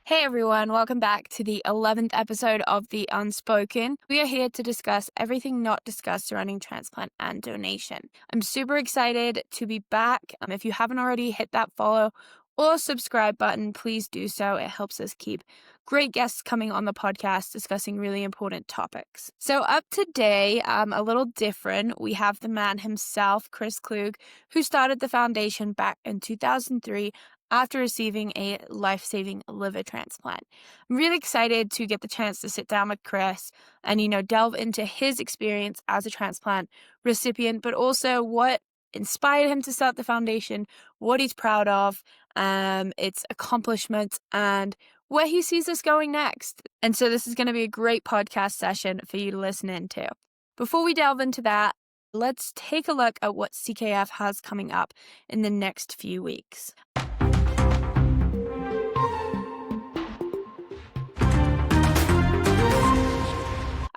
Hey everyone, welcome back to the 11th episode of the Unspoken. We are here to discuss everything not discussed surrounding transplant and donation. I'm super excited to be back. If you haven't already, hit that follow or subscribe button. Please do so. It helps us keep great guests coming on the podcast discussing really important topics. So up today, a little different. We have the man himself, Chris Klug, who started the foundation back in 2003 after receiving a life-saving liver transplant. I'm really excited to get the chance to sit down with Chris and, delve into his experience as a transplant recipient, but also what inspired him to start the foundation, what he's proud of, its accomplishments, and where he sees us going next. And so this is going to be a great podcast session for you to listen into. Before we delve into that, let's take a look at what CKF has coming up in the next few weeks.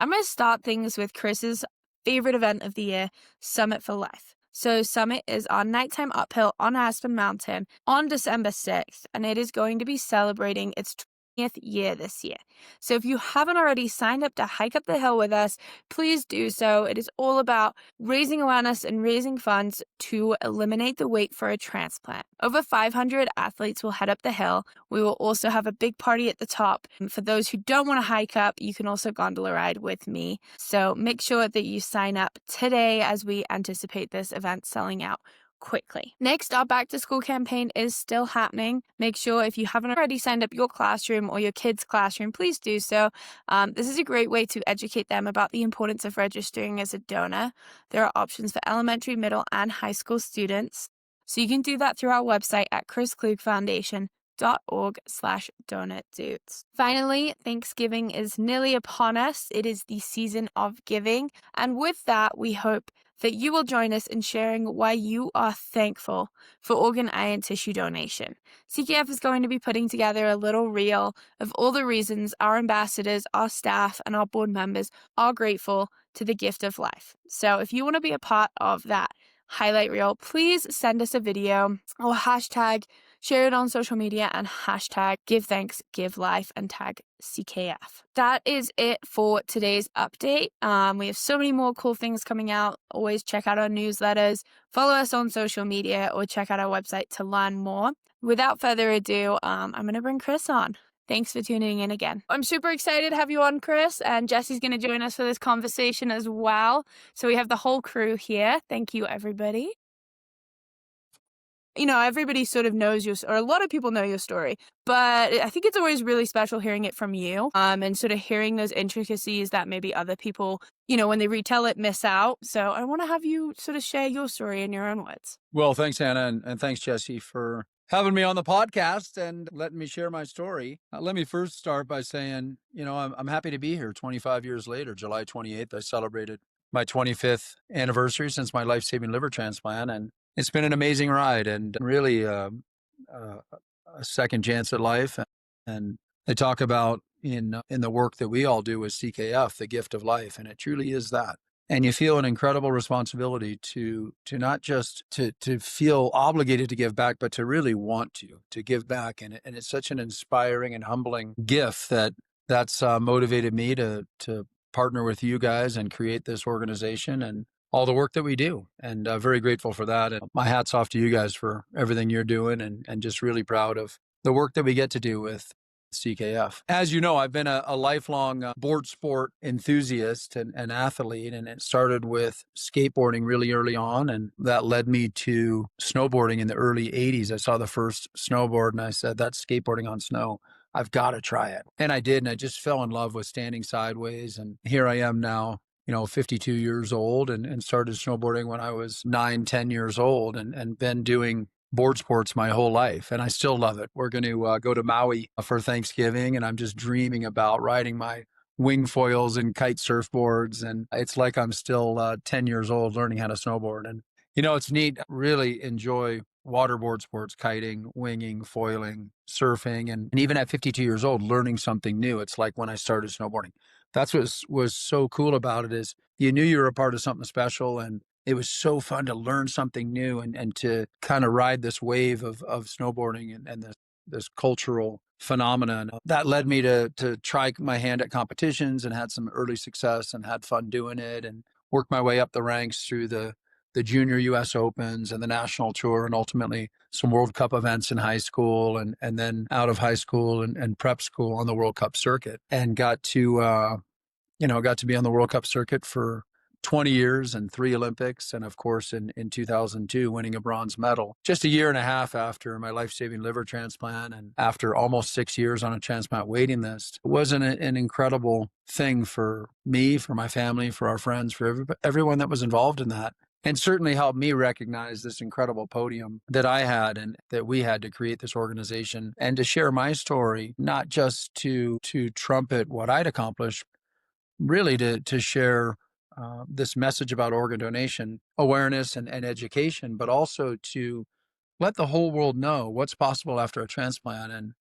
I'm going to start things with Chris's favorite event of the year, Summit for Life. So Summit is our nighttime uphill on Aspen Mountain on December 6th, and it is going to be celebrating its 20th year this year. So if you haven't already signed up to hike up the hill with us, please do so. It is all about raising awareness and raising funds to eliminate the wait for a transplant. Over 500 athletes will head up the hill. We will also have a big party at the top. And for those who don't want to hike up, you can also gondola ride with me. So make sure that you sign up today as we anticipate this event selling out quickly. Next, our back to school campaign is still happening. Make sure if you haven't already signed up your classroom or your kids' classroom, please do so. This is a great way to educate them about the importance of registering as a donor. There are options for elementary, middle, and high school students. So you can do that through our website at chrisklugfoundation.org/donor-dudes. Finally, Thanksgiving is nearly upon us. It is the season of giving. And with that, we hope that you will join us in sharing why you are thankful for organ, eye, and tissue donation. CKF is going to be putting together a little reel of all the reasons our ambassadors, our staff, and our board members are grateful to the gift of life. So if you want to be a part of that highlight reel, please send us a video or hashtag share it on social media and hashtag give thanks, give life, and tag CKF. That is it for today's update. We have so many more cool things coming out. Always check out our newsletters, follow us on social media, or check out our website to learn more. Without further ado, I'm going to bring Chris on. Thanks for tuning in again. I'm super excited to have you on, Chris, and Jesse's going to join us for this conversation as well. So we have the whole crew here. Thank you, everybody. Everybody sort of knows or a lot of people know your story, but I think it's always really special hearing it from you, and sort of hearing those intricacies that maybe other people, when they retell it, miss out. So I want to have you sort of share your story in your own words. Well, thanks, Hannah, and thanks, Jesse, for having me on the podcast and letting me share my story. Let me first start by saying, I'm happy to be here 25 years later. July 28th, I celebrated my 25th anniversary since my life-saving liver transplant, and it's been an amazing ride and really a second chance at life. And they talk about in the work that we all do as CKF, the gift of life, and it truly is that. And you feel an incredible responsibility to not just to feel obligated to give back, but to really want to give back. And it's such an inspiring and humbling gift that's motivated me to partner with you guys and create this organization and all the work that we do. And very grateful for that. And my hat's off to you guys for everything you're doing and just really proud of the work that we get to do with CKF. As you know, I've been a lifelong board sport enthusiast and athlete, and it started with skateboarding really early on, and that led me to snowboarding in the early 80s. I saw the first snowboard and I said, that's skateboarding on snow. I've got to try it. And I did, and I just fell in love with standing sideways. And here I am now, 52 years old and started snowboarding when I was 9, 10 years old and been doing board sports my whole life. And I still love it. We're going to go to Maui for Thanksgiving, and I'm just dreaming about riding my wing foils and kite surfboards. And it's like I'm still 10 years old learning how to snowboard. And, it's neat. Really enjoy waterboard sports, kiting, winging, foiling, surfing. And even at 52 years old, learning something new. It's like when I started snowboarding. That's what was so cool about it is you knew you were a part of something special, and it was so fun to learn something new and to kind of ride this wave of snowboarding and this cultural phenomenon. That led me to try my hand at competitions and had some early success and had fun doing it and worked my way up the ranks through the junior US Opens and the national tour and ultimately some World Cup events in high school and then out of high school and prep school on the World Cup circuit and got to be on the World Cup circuit for 20 years and 3 Olympics. And of course, in 2002, winning a bronze medal, just a year and a half after my life-saving liver transplant and after almost 6 years on a transplant waiting list. It was an incredible thing for me, for my family, for our friends, for everyone that was involved in that. And certainly helped me recognize this incredible podium that I had and that we had to create this organization and to share my story, not just to trumpet what I'd accomplished, really to share this message about organ donation awareness and education, but also to let the whole world know what's possible after a transplant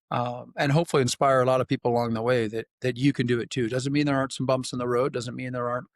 and hopefully inspire a lot of people along the way that you can do it too. Doesn't mean there aren't some bumps in the road. Doesn't mean there aren't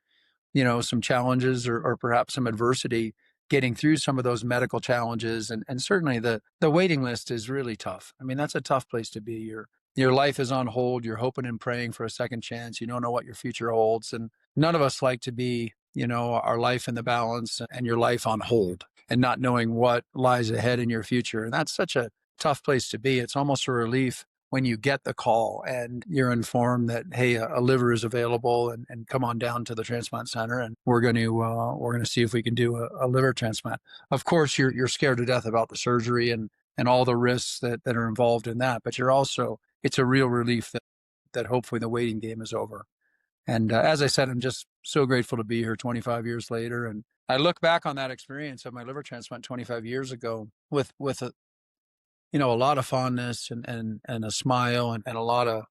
some challenges or perhaps some adversity getting through some of those medical challenges. And certainly the waiting list is really tough. I mean, that's a tough place to be. Your life is on hold. You're hoping and praying for a second chance. You don't know what your future holds. And none of us like to be, our life in the balance and your life on hold and not knowing what lies ahead in your future. And that's such a tough place to be. It's almost a relief when you get the call and you're informed that, hey, a liver is available and come on down to the transplant center and we're going to see if we can do a liver transplant. Of course, you're scared to death about the surgery and all the risks that are involved in that, but it's a real relief that hopefully the waiting game is over. And as I said, I'm just so grateful to be here 25 years later. And I look back on that experience of my liver transplant 25 years ago with a lot of fondness and a smile and a lot of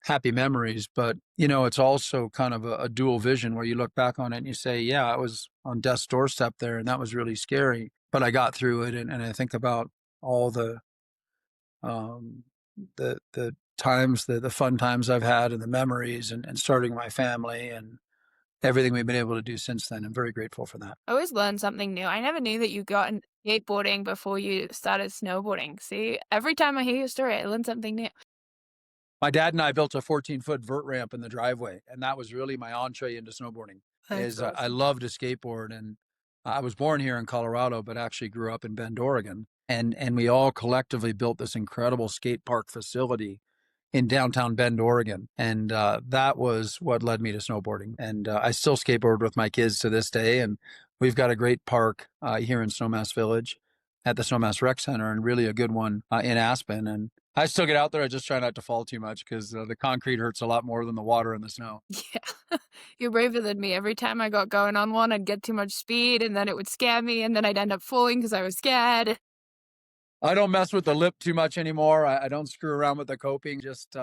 happy memories. But, it's also kind of a dual vision where you look back on it and you say, yeah, I was on death's doorstep there and that was really scary, but I got through it. And I think about all um, the times, the fun times I've had and the memories and starting my family and everything we've been able to do since then. I'm very grateful for that. I always learn something new. I never knew that you got into skateboarding before you started snowboarding. See, every time I hear your story, I learn something new. My dad and I built a 14-foot vert ramp in the driveway, and that was really my entree into snowboarding. That's I awesome. love to skateboard, and I was born here in Colorado, but actually grew up in Bend, Oregon. And we all collectively built this incredible skate park facility in downtown Bend, Oregon. And that was what led me to snowboarding. And I still skateboard with my kids to this day. And we've got a great park here in Snowmass Village at the Snowmass Rec Center and really a good one in Aspen. And I still get out there. I just try not to fall too much because the concrete hurts a lot more than the water and the snow. Yeah. You're braver than me. Every time I got going on one, I'd get too much speed and then it would scare me and then I'd end up falling because I was scared. I don't mess with the lip too much anymore. I don't screw around with the coping, just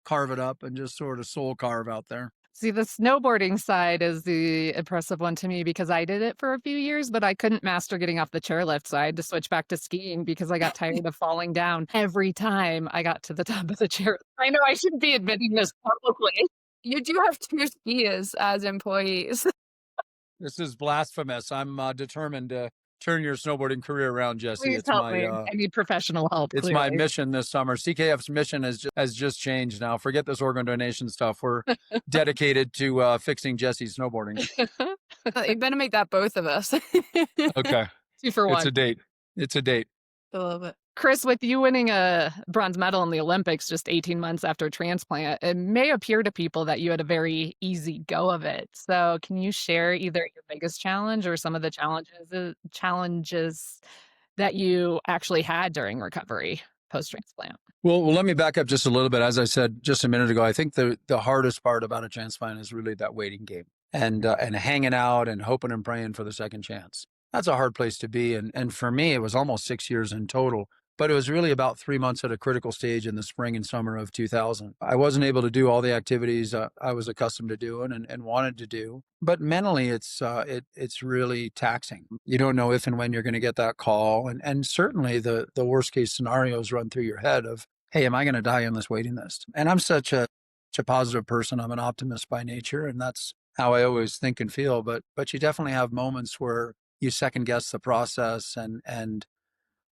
carve it up and just sort of soul carve out there. See, the snowboarding side is the impressive one to me because I did it for a few years, but I couldn't master getting off the chairlift. So I had to switch back to skiing because I got tired of falling down every time I got to the top of the chair. I know I shouldn't be admitting this publicly. You do have two skiers as employees. This is blasphemous. I'm determined to turn your snowboarding career around, Jesse. Please help me. I need professional help, It's my clearly. mission this summer. CKF's mission has just changed now. Forget this organ donation stuff. We're dedicated to fixing Jesse's snowboarding. You better make that both of us. Okay. 2 for 1. It's a date. It's a date. I love it. Chris, with you winning a bronze medal in the Olympics just 18 months after transplant, it may appear to people that you had a very easy go of it. So, can you share either your biggest challenge or some of the challenges that you actually had during recovery post transplant? Well, let me back up just a little bit. As I said just a minute ago, I think the hardest part about a transplant is really that waiting game and hanging out and hoping and praying for the second chance. That's a hard place to be. And for me, it was almost 6 years in total. But it was really about 3 months at a critical stage in the spring and summer of 2000. I wasn't able to do all the activities I was accustomed to doing and wanted to do. But mentally, it's really taxing. You don't know if and when you're going to get that call. And certainly the worst case scenarios run through your head of, hey, am I going to die on this waiting list? And I'm such a positive person. I'm an optimist by nature. And that's how I always think and feel. But you definitely have moments where you second guess the process and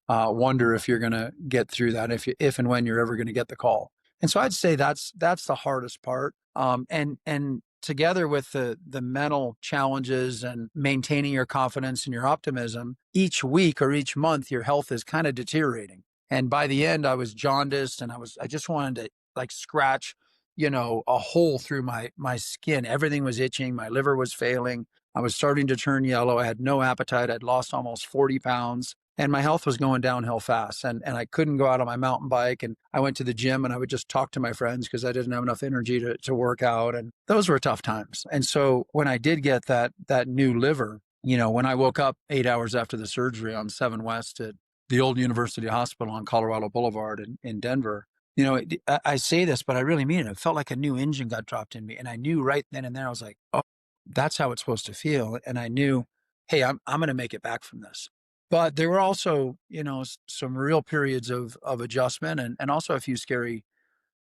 wonder if you're going to get through that, if and when you're ever going to get the call. And so I'd say that's the hardest part. And together with the mental challenges and maintaining your confidence and your optimism, each week or each month, your health is kind of deteriorating. And by the end, I was jaundiced, and I just wanted to like scratch, a hole through my skin. Everything was itching. My liver was failing. I was starting to turn yellow. I had no appetite. I'd lost almost 40 pounds. And my health was going downhill fast. And I couldn't go out on my mountain bike. And I went to the gym and I would just talk to my friends because I didn't have enough energy to work out. And those were tough times. And so when I did get that new liver, when I woke up 8 hours after the surgery on 7 West at the old University Hospital on Colorado Boulevard in Denver, I say this, but I really mean it. It felt like a new engine got dropped in me. And I knew right then and there, I was like, oh, that's how it's supposed to feel. And I knew, hey, I'm going to make it back from this. But there were also, some real periods of adjustment, and also a few scary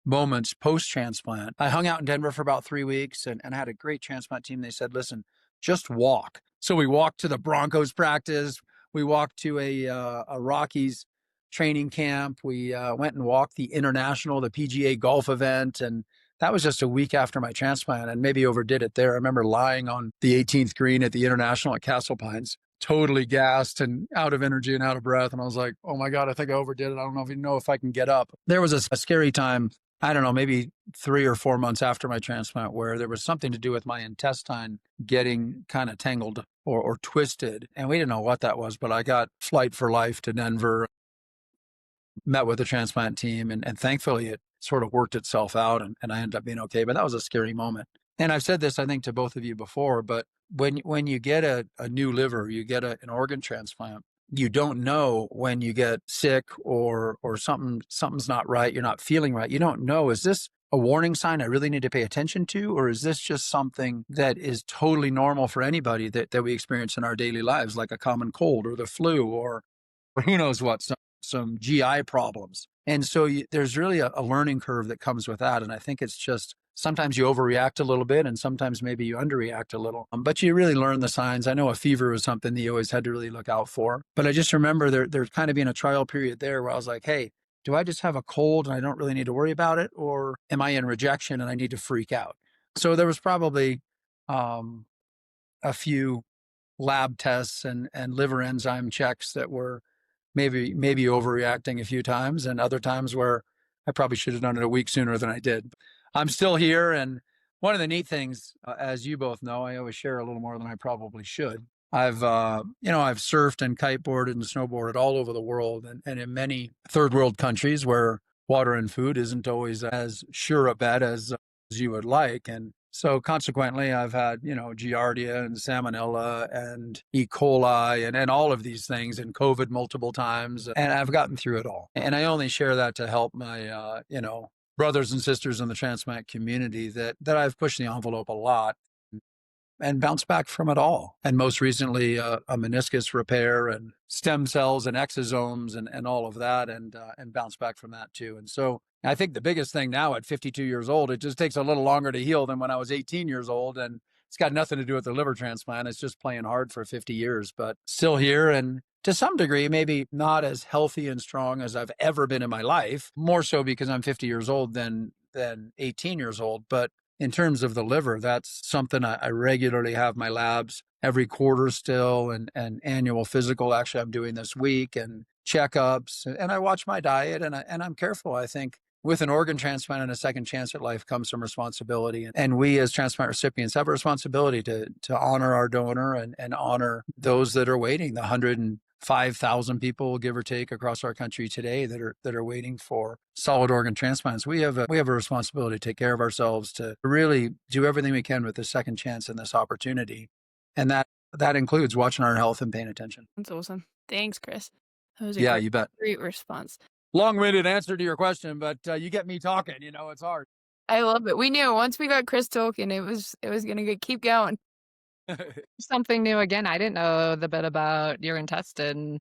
moments post-transplant. I hung out in Denver for about 3 weeks, and I had a great transplant team. They said, listen, just walk. So we walked to the Broncos practice. We walked to a Rockies training camp. We went and walked the the PGA golf event. And that was just a week after my transplant, and maybe overdid it there. I remember lying on the 18th green at the International at Castle Pines, totally gassed and out of energy and out of breath. And I was like, oh my God, I think I overdid it. I don't even know if I can get up. There was a scary time, I don't know, maybe 3 or 4 months after my transplant, where there was something to do with my intestine getting kind of tangled or twisted. And we didn't know what that was, but I got flight for life to Denver, met with the transplant team, and thankfully it sort of worked itself out, and I ended up being okay. But that was a scary moment. And I've said this, I think, to both of you before, but when you get a new liver, you get an organ transplant, you don't know when you get sick or something's not right, you're not feeling right. You don't know, is this a warning sign I really need to pay attention to? Or is this just something that is totally normal for anybody that we experience in our daily lives, like a common cold or the flu or who knows what, some GI problems. And so there's really a learning curve that comes with that. And I think it's just sometimes you overreact a little bit, and sometimes maybe you underreact a little, but you really learn the signs. I know a fever was something that you always had to really look out for, but I just remember there kind of being a trial period there where I was like, hey, do I just have a cold and I don't really need to worry about it? Or am I in rejection and I need to freak out? So there was probably a few lab tests and liver enzyme checks that were maybe overreacting a few times, and other times where I probably should have done it a week sooner than I did. I'm still here. And one of the neat things, as you both know, I always share a little more than I probably should. I've surfed and kiteboarded and snowboarded all over the world, and in many third world countries where water and food isn't always as sure a bet as you would like. And so consequently, I've had, Giardia and Salmonella and E. coli and all of these things, and COVID multiple times. And I've gotten through it all. And I only share that to help my, brothers and sisters in the transplant community that I've pushed the envelope a lot and bounced back from it all. And most recently, a meniscus repair and stem cells and exosomes and all of that, and bounced back from that too. And so I think the biggest thing now at 52 years old, it just takes a little longer to heal than when I was 18 years old. And it's got nothing to do with the liver transplant. It's just playing hard for 50 years, but still here. And to some degree, maybe not as healthy and strong as I've ever been in my life, more so because I'm 50 years old than 18 years old. But in terms of the liver, that's something I regularly have my labs every quarter still, and annual physical. Actually, I'm doing this week, and checkups, and I watch my diet, and I'm careful. I think with an organ transplant and a second chance at life comes some responsibility. And we as transplant recipients have a responsibility to honor our donor and honor those that are waiting, the 105,000 people, give or take, across our country today that are waiting for solid organ transplants. We have a responsibility to take care of ourselves, to really do everything we can with this second chance and this opportunity. And that includes watching our health and paying attention. That's awesome. Thanks, Chris. That was you bet. Great response. Long-winded answer to your question, but you get me talking, it's hard. I love it. We knew once we got Chris talking, it was going to keep going. Something new again. I didn't know the bit about your intestine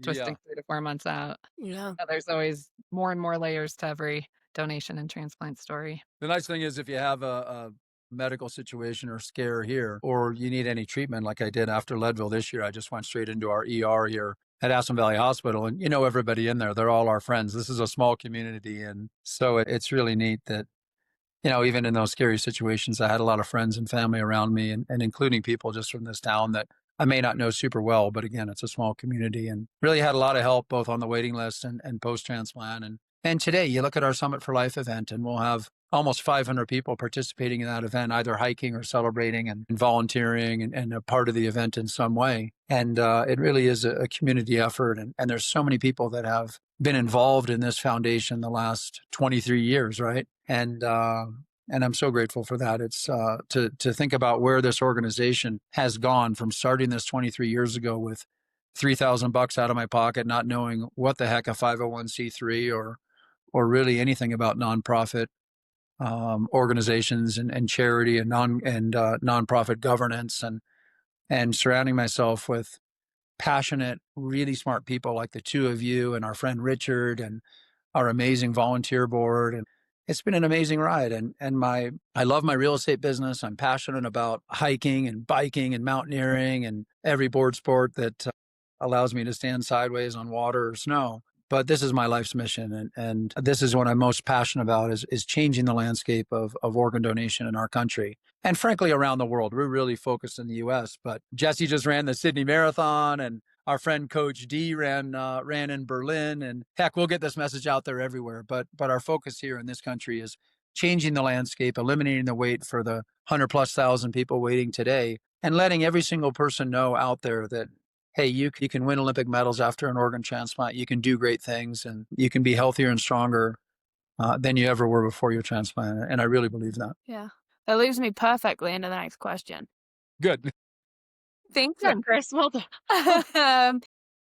twisting Yeah. 3 to 4 months out. Yeah. There's always more and more layers to every donation and transplant story. The nice thing is if you have a medical situation or scare here, or you need any treatment like I did after Leadville this year, I just went straight into our ER here at Aspen Valley Hospital. And everybody in there, they're all our friends. This is a small community. And so it's really neat that, even in those scary situations, I had a lot of friends and family around me, and including people just from this town that I may not know super well, but again, it's a small community, and really had a lot of help both on the waiting list and post-transplant. And today you look at our Summit for Life event, and we'll have almost 500 people participating in that event, either hiking or celebrating and volunteering and a part of the event in some way. And it really is a community effort. And there's so many people that have been involved in this foundation the last 23 years, right? And I'm so grateful for that. It's to think about where this organization has gone from starting this 23 years ago with $3,000 out of my pocket, not knowing what the heck a 501c3 or really anything about nonprofit organizations and charity and nonprofit governance, and surrounding myself with passionate, really smart people like the two of you and our friend Richard and our amazing volunteer board. And it's been an amazing ride. And I love my real estate business. I'm passionate about hiking and biking and mountaineering and every board sport that allows me to stand sideways on water or snow. But this is my life's mission. And this is what I'm most passionate about is changing the landscape of organ donation in our country. And frankly, around the world. We're really focused in the US, but Jesse just ran the Sydney Marathon, and our friend Coach D ran in Berlin. And heck, we'll get this message out there everywhere. But our focus here in this country is changing the landscape, eliminating the wait for the 100,000+ people waiting today, and letting every single person know out there that, hey, you can win Olympic medals after an organ transplant. You can do great things, and you can be healthier and stronger than you ever were before your transplant. And I really believe that. Yeah. That leaves me perfectly into the next question. Good. Thank Done, you. Chris. Well done.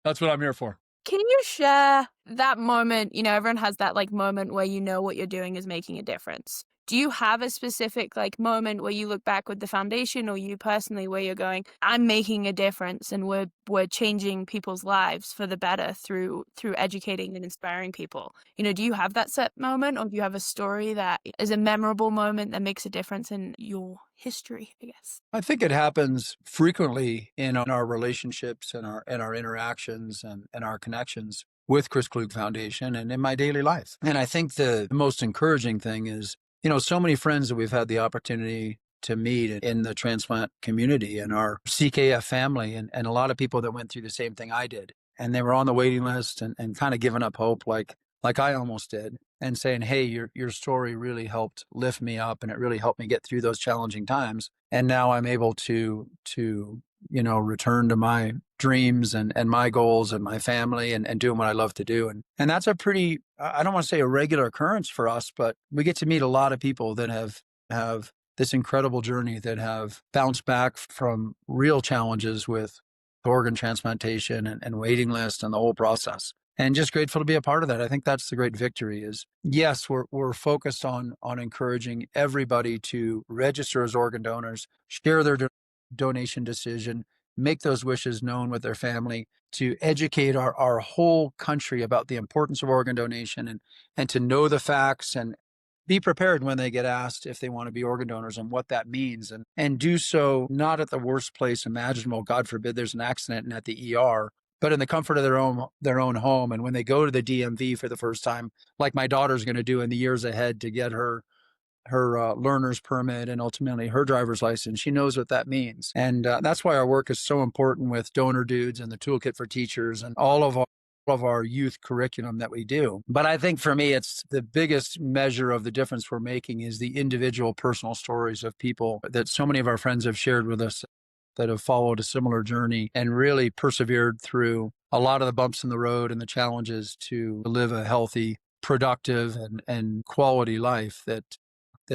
That's what I'm here for. Can you share that moment? Everyone has that moment where what you're doing is making a difference. Do you have a specific moment where you look back with the foundation, or you personally, where you're going, I'm making a difference and we're changing people's lives for the better through educating and inspiring people? Do you have that set moment, or do you have a story that is a memorable moment that makes a difference in your history, I guess? I think it happens frequently in our relationships and our interactions and our connections with Chris Klug Foundation and in my daily life. And I think the most encouraging thing is, so many friends that we've had the opportunity to meet in the transplant community and our CKF family, and a lot of people that went through the same thing I did. And they were on the waiting list and kind of giving up hope like I almost did, and saying, hey, your story really helped lift me up, and it really helped me get through those challenging times. And now I'm able to return to my dreams and my goals and my family and doing what I love to do. And that's a pretty, I don't want to say a regular occurrence for us, but we get to meet a lot of people that have this incredible journey, that have bounced back from real challenges with organ transplantation and waiting list and the whole process. And just grateful to be a part of that. I think that's the great victory is, yes, we're focused on encouraging everybody to register as organ donors, share their donation decision, make those wishes known with their family, to educate our whole country about the importance of organ donation and to know the facts and be prepared when they get asked if they want to be organ donors and what that means, and do so not at the worst place imaginable. God forbid there's an accident and at the ER, but in the comfort of their own home. And when they go to the DMV for the first time, like my daughter's going to do in the years ahead to get her learner's permit and ultimately her driver's license, she knows what that means. And that's why our work is so important with Donor Dudes and the Toolkit for Teachers and all of our youth curriculum that we do. But I think for me, it's the biggest measure of the difference we're making is the individual personal stories of people that so many of our friends have shared with us that have followed a similar journey and really persevered through a lot of the bumps in the road and the challenges to live a healthy, productive, and quality life that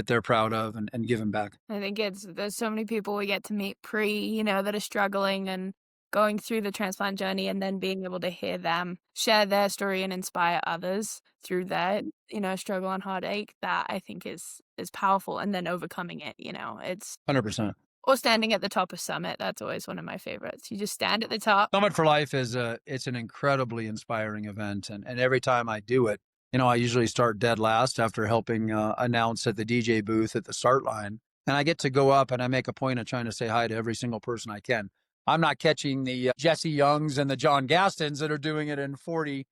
they're proud of and giving back. I think there's so many people we get to meet that are struggling and going through the transplant journey, and then being able to hear them share their story and inspire others through their, struggle and heartache, that I think is powerful. And then overcoming it, it's 100%. Or standing at the top of Summit. That's always one of my favorites. You just stand at the top. Summit for Life it's an incredibly inspiring event. And every time I do it, I usually start dead last after helping announce at the DJ booth at the start line. And I get to go up and I make a point of trying to say hi to every single person I can. I'm not catching the Jesse Youngs and the John Gastons that are doing it in 40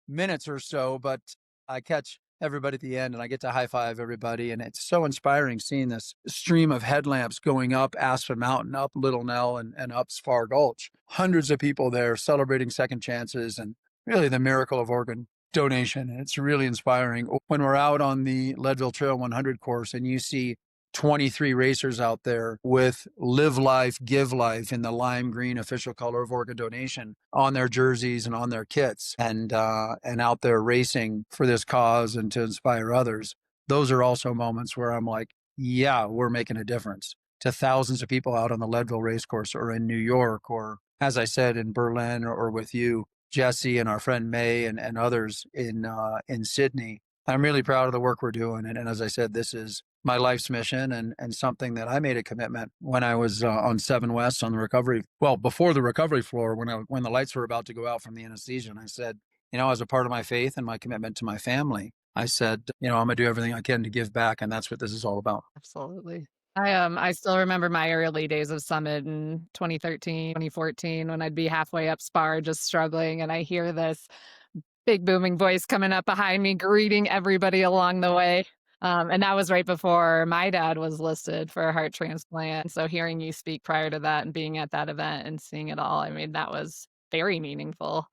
minutes or so, but I catch everybody at the end and I get to high five everybody. And it's so inspiring seeing this stream of headlamps going up Aspen Mountain, up Little Nell, and up Spar Gulch. Hundreds of people there celebrating second chances and really the miracle of organ donation. And it's really inspiring. When we're out on the Leadville Trail 100 course and you see 23 racers out there with Live Life, Give Life in the lime green official color of organ donation on their jerseys and on their kits, and out there racing for this cause and to inspire others. Those are also moments where I'm like, yeah, we're making a difference to thousands of people out on the Leadville racecourse or in New York, or as I said, in Berlin, or with you, Jesse, and our friend May and others in Sydney. I'm really proud of the work we're doing. And as I said, this is my life's mission and something that I made a commitment when I was on 7 West on the recovery. Well, before the recovery floor, when the lights were about to go out from the anesthesia, and I said, as a part of my faith and my commitment to my family, I said, I'm going to do everything I can to give back. And that's what this is all about. Absolutely. I still remember my early days of Summit in 2013, 2014, when I'd be halfway up Spar just struggling, and I hear this big booming voice coming up behind me, greeting everybody along the way. And that was right before my dad was listed for a heart transplant. So hearing you speak prior to that and being at that event and seeing it all, I mean, that was very meaningful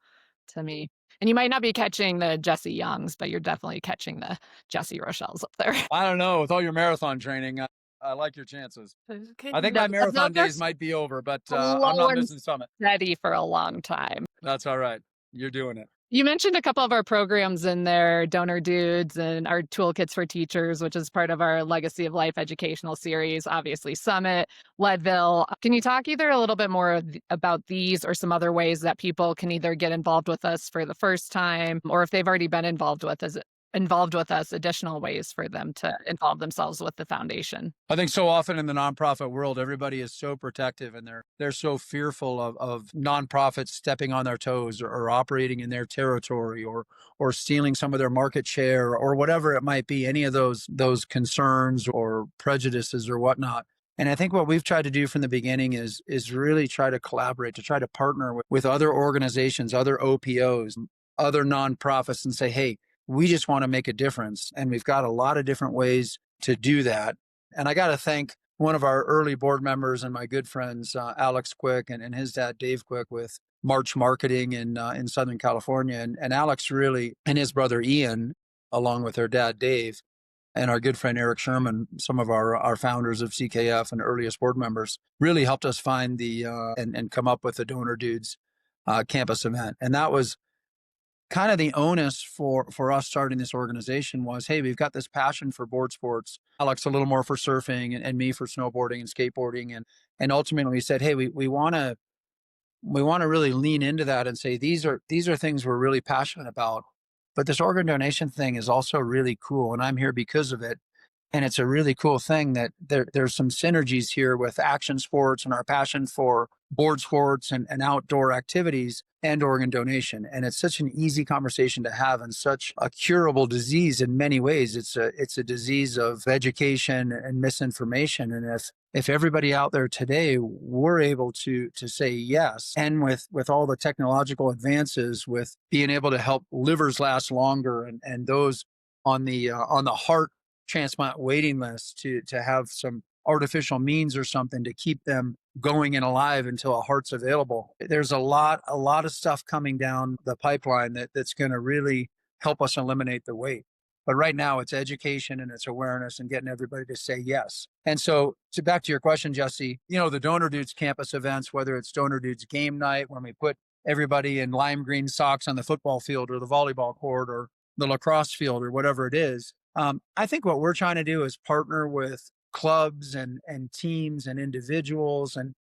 to me. And you might not be catching the Jesse Youngs, but you're definitely catching the Jesse Rochelle's up there. I don't know. With all your marathon training, I like your chances. I think my marathon days might be over, but I'm not missing Summit. Steady for a long time. That's all right. You're doing it. You mentioned a couple of our programs in there, Donor Dudes and our Toolkits for Teachers, which is part of our Legacy of Life educational series, obviously Summit, Leadville. Can you talk either a little bit more about these or some other ways that people can either get involved with us for the first time, or if they've already been involved with us, additional ways for them to involve themselves with the foundation? I think so often in the nonprofit world, everybody is so protective and they're so fearful of nonprofits stepping on their toes or operating in their territory or stealing some of their market share or whatever it might be, any of those concerns or prejudices or whatnot. And I think what we've tried to do from the beginning is really try to collaborate, to try to partner with other organizations, other OPOs, other nonprofits, and say, hey, we just want to make a difference. And we've got a lot of different ways to do that. And I got to thank one of our early board members and my good friends, Alex Quick and his dad, Dave Quick, with March Marketing in Southern California. And Alex really, and his brother Ian, along with their dad, Dave, and our good friend Eric Sherman, some of our founders of CKF and earliest board members, really helped us find and come up with the Donor Dudes campus event. And that was kind of the onus for us starting this organization was, hey, we've got this passion for board sports. Alex a little more for surfing and me for snowboarding and skateboarding. And ultimately we said, hey, we want to really lean into that and say, these are things we're really passionate about. But this organ donation thing is also really cool. And I'm here because of it. And it's a really cool thing that there's some synergies here with action sports and our passion for board sports and outdoor activities and organ donation. And it's such an easy conversation to have and such a curable disease in many ways. It's a disease of education and misinformation. And if everybody out there today were able to say yes, and with all the technological advances, with being able to help livers last longer and those on the heart transplant waiting list to have some artificial means or something to keep them going and alive until a heart's available. There's a lot of stuff coming down the pipeline that's going to really help us eliminate the wait. But right now it's education and it's awareness and getting everybody to say yes. And so back to your question, Jesse, the Donor Dudes campus events, whether it's Donor Dudes game night, when we put everybody in lime green socks on the football field or the volleyball court or the lacrosse field or whatever it is, I think what we're trying to do is partner with clubs and teams and individuals and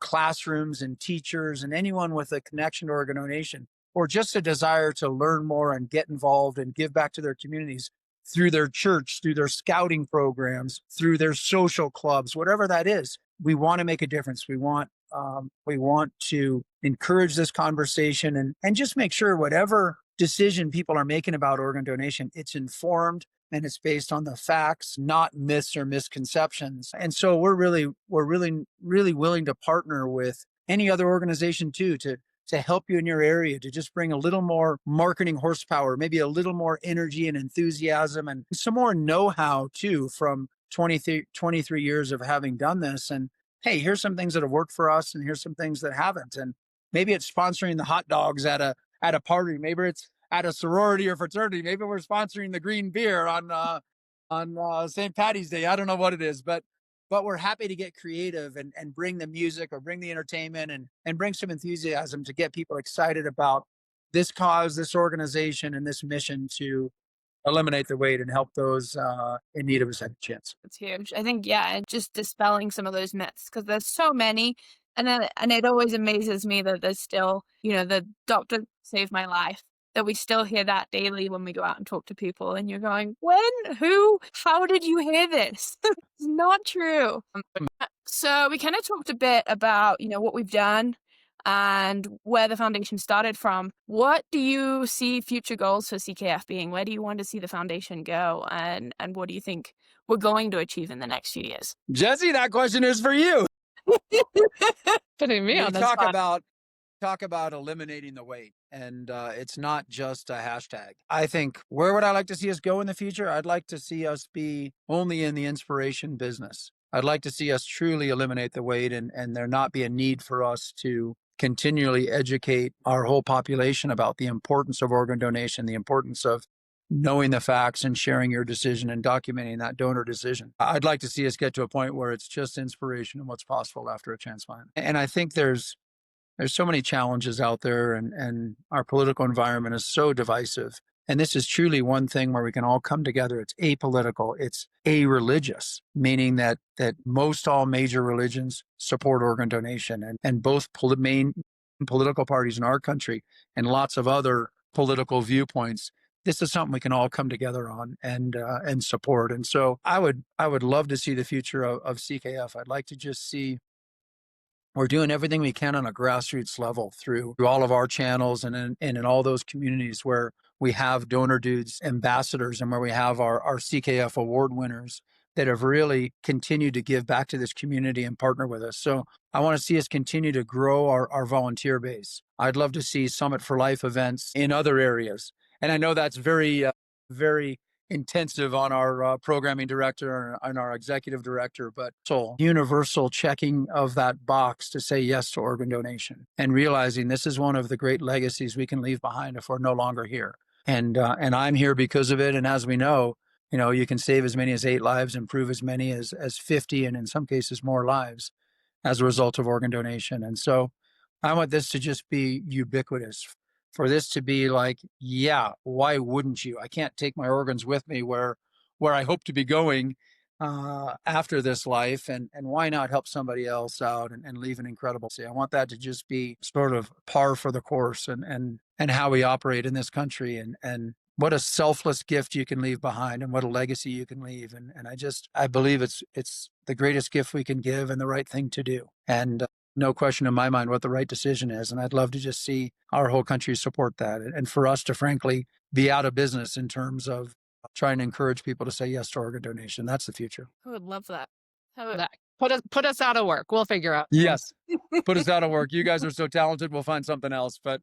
classrooms and teachers and anyone with a connection to organ donation or just a desire to learn more and get involved and give back to their communities through their church, through their scouting programs, through their social clubs, whatever that is. We want to make a difference. We want to encourage this conversation and just make sure whatever decision people are making about organ donation, it's informed, and it's based on the facts, not myths or misconceptions. And so we're really willing to partner with any other organization too, to help you in your area, to just bring a little more marketing horsepower, maybe a little more energy and enthusiasm, and some more know-how too from 23 years of having done this. And hey, here's some things that have worked for us, and here's some things that haven't. And maybe it's sponsoring the hot dogs at a party. Maybe it's at a sorority or fraternity. Maybe we're sponsoring the green beer on St. Patty's Day. I don't know what it is, but we're happy to get creative and bring the music or bring the entertainment and bring some enthusiasm to get people excited about this cause, this organization, and this mission to eliminate the weight and help those in need of a second chance. It's huge. I think, yeah, just dispelling some of those myths, because there's so many. And it always amazes me that there's still, the doctor saved my life, that we still hear that daily when we go out and talk to people. And you're going, when, who, how did you hear this? It's not true. So we kind of talked a bit about, what we've done and where the foundation started from. What do you see future goals for CKF being? Where do you want to see the foundation go? And what do you think we're going to achieve in the next few years? Jesse, that question is for you. Putting me on the spot. Talk about eliminating the weight, and it's not just a hashtag. I think, where would I like to see us go in the future? I'd like to see us be only in the inspiration business. I'd like to see us truly eliminate the weight, and there not be a need for us to continually educate our whole population about the importance of organ donation, the importance of knowing the facts and sharing your decision and documenting that donor decision. I'd like to see us get to a point where it's just inspiration and what's possible after a transplant. And I think there's so many challenges out there, and our political environment is so divisive. And this is truly one thing where we can all come together. It's apolitical, it's a-religious, meaning that most all major religions support organ donation, and both main political parties in our country and lots of other political viewpoints. This is something we can all come together on and support. And so I would love to see the future of CKF. I'd like to just see we're doing everything we can on a grassroots level through all of our channels and in all those communities where we have Donor Dudes ambassadors and where we have our CKF award winners that have really continued to give back to this community and partner with us. So I want to see us continue to grow our volunteer base. I'd love to see Summit for Life events in other areas. And I know that's very, very intensive on our programming director and our executive director, but so universal checking of that box to say yes to organ donation and realizing this is one of the great legacies we can leave behind if we're no longer here. And I'm here because of it. And as we know, you can save as many as 8 lives, improve as many as 50, and in some cases more lives as a result of organ donation. And so I want this to just be ubiquitous, for this to be like, yeah, why wouldn't you? I can't take my organs with me where I hope to be going after this life, and why not help somebody else out and leave an incredible legacy? I want that to just be sort of par for the course and how we operate in this country, and what a selfless gift you can leave behind, and what a legacy you can leave. And I believe it's the greatest gift we can give and the right thing to do. And no question in my mind what the right decision is. And I'd love to just see our whole country support that. And for us to frankly be out of business in terms of trying to encourage people to say yes to organ donation. That's the future. I would love that. Put us out of work. We'll figure out. Yes. Put us out of work. You guys are so talented. We'll find something else. But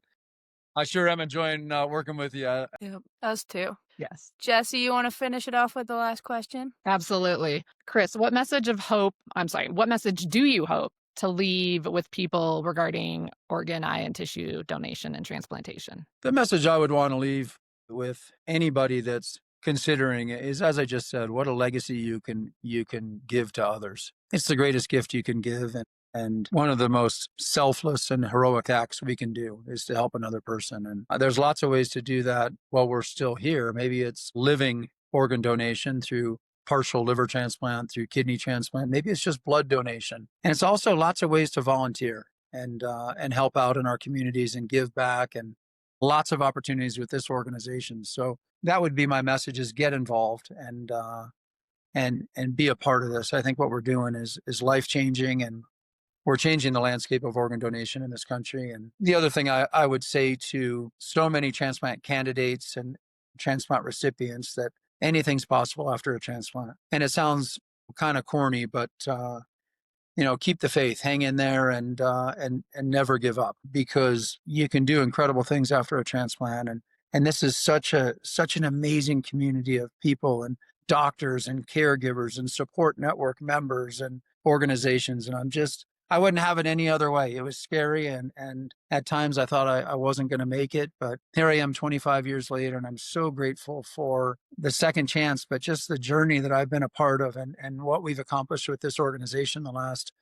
I sure am enjoying working with you. Yeah, us too. Yes. Jesse, you want to finish it off with the last question? Absolutely. Chris, what message do you hope to leave with people regarding organ, eye, and tissue donation and transplantation? The message I would want to leave with anybody that's considering it is, as I just said, what a legacy you can give to others. It's the greatest gift you can give, and one of the most selfless and heroic acts we can do is to help another person. And there's lots of ways to do that while we're still here. Maybe it's living organ donation through partial liver transplant, through kidney transplant. Maybe it's just blood donation. And it's also lots of ways to volunteer and help out in our communities and give back, and lots of opportunities with this organization. So that would be my message: is get involved and be a part of this. I think what we're doing is life-changing, and we're changing the landscape of organ donation in this country. And the other thing I would say to so many transplant candidates and transplant recipients, that anything's possible after a transplant. And it sounds kind of corny, but keep the faith, hang in there, and never give up, because you can do incredible things after a transplant. And this is such an amazing community of people and doctors and caregivers and support network members and organizations. And I wouldn't have it any other way. It was scary. And at times I thought I wasn't going to make it, but here I am 25 years later, and I'm so grateful for the second chance, but just the journey that I've been a part of, and what we've accomplished with this organization the last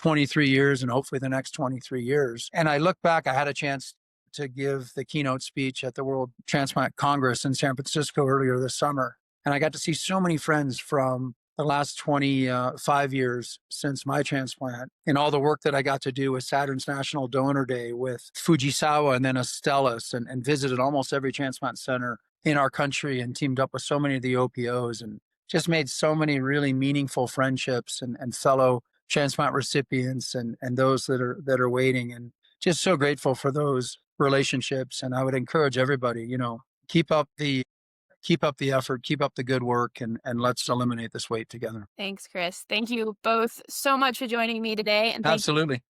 23 years and hopefully the next 23 years. And I look back, I had a chance to give the keynote speech at the World Transplant Congress in San Francisco earlier this summer. And I got to see so many friends from the last 25 years since my transplant, and all the work that I got to do with Saturn's National Donor Day, with Fujisawa and then Astellas, and visited almost every transplant center in our country and teamed up with so many of the OPOs, and just made so many really meaningful friendships and fellow transplant recipients and those that are waiting, and just so grateful for those relationships. And I would encourage everybody, keep up the effort, keep up the good work, and let's eliminate this wait together. Thanks, Chris. Thank you both so much for joining me today. And thank Absolutely.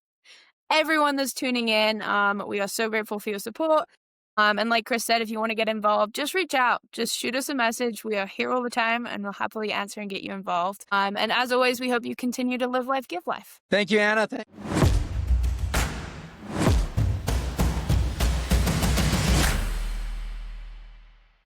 everyone that's tuning in. We are so grateful for your support. And like Chris said, if you want to get involved, just reach out. Just shoot us a message. We are here all the time, and we'll happily answer and get you involved. And as always, we hope you continue to live life, give life. Thank you, Anna.